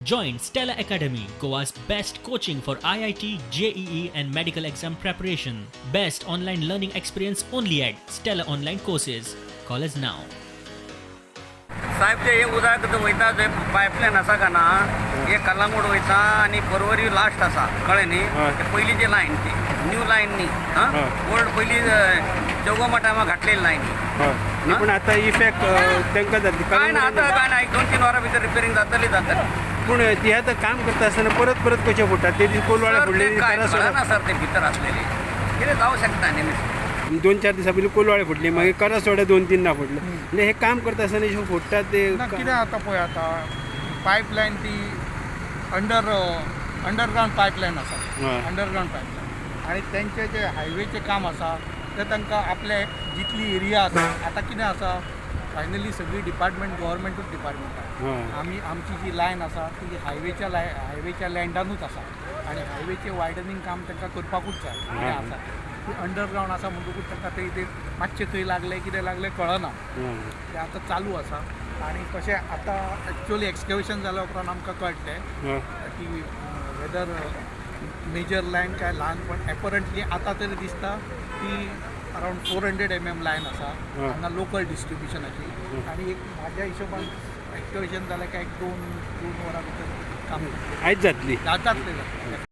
Join Stella Academy, Goa's best coaching for IIT, JEE, and medical exam preparation. Best online learning experience only at Stella Online Courses. Call us now. साहेब ते हे उदाहरण वयता जे pipeline असा का ना हे कलांगूट वयता आणि परवरी लास्ट असा कळ्ळें न्ही ते पयलीं जी लायन ती न्यू लायन न्ही ओल्ड पयलीं चौगोमा टायमा घातलेली लायन न्ही पण आता इफेक्ट तांकां जातली काय ना आता काय ना 1-2-3 वरां भितर रिपेरिंग जातली पूण ती आतां काम करता आसतना परत परत कशें पडटा ते दीस कोलवाळे फुडले काय ना सर ते भितर असलेले कितें जावं शकता न्ही 2-4 दिसां पयलीं कोलवाळे फुटले मागीर करसवाडे 2-3 ना फुटले म्हणजे हे काम करता आसतना जे फुटतात ते कितें जाता पळय आतां पायपलायन ती अंडरग्रावंड पायपलायन आसा अंडरग्रावंड पायपलायन आनी तेंचे जे हायवेचें काम आसा ते तांकां आपले जितली एरिया आसा आतां कितें आसा फायनली सगळी डिपार्टमेंट गव्हर्मेंटूच डिपार्टमेंट आसा आमची जी लायन आसा ती हायवेच्या लँडानूच आसा आनी हायवेचें वायडनींग काम तांकां करपाकूच जाय आसा ती अंडरग्रावंड आसा म्हणटकूच तांकां ते मातशें खंय लागलें कितें लागलें कळना तें आतां चालू आसा आनी तशें आतां एक्चुअली एक्सकॅवेशन जाल्या उपरांत आमकां कळटलें की वेदर मेजर लायन काय ल्हान पण एपरंटली आतां तरी दिसता की अरावंड 400 mm लायन आसा हांगा लोकल डिस्ट्रिब्युशनाची आनी एक म्हाज्या हिशोबान एक्सकॅवेशन जालें काय 1-2 वरां भितर काम आयज जातली जातलें